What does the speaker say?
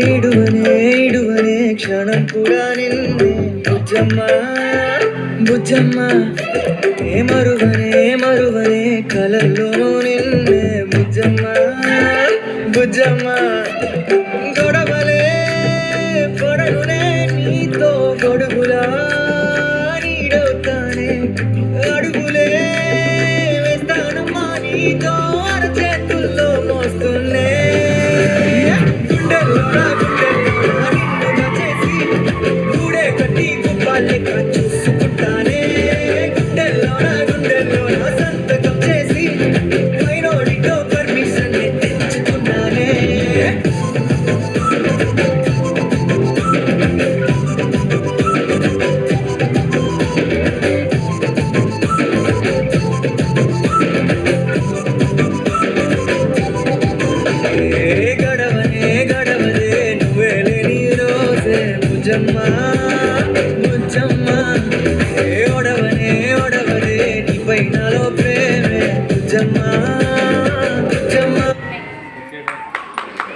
ఏడువనే ఏడువనే క్షణం కూడా నిన్నే బుజ్జమ్మ బుజ్జమ్మ ఏ మరువనే మరువనే కలల్లోనూ నిన్నే బుజ్జమ్మ బుజ్జమ్మ గొడవలే పడనునే నీతో గొడుగులా నీడవుతానే అడుగులే వేస్తానమ్మా నీతో అరచేతుల్లో మోస్తున్నే గుండెల్లోనా గుండెల్లోనా నిన్నుగా చేసి గూడే కట్టి గుప్పాలెక్క చూసుకుంటానే గుండెల్లోనా గుండెల్లోనా సంతకం చేసి పైనోడితో పర్మిషన్ తెచ్చుకున్నానే గడవనే గడవదే నువ్వే లేని రోజే బుజ్జమ్మ బుజ్జమ్మ ఏ ఒడవనే ఒడవదే నీ పైన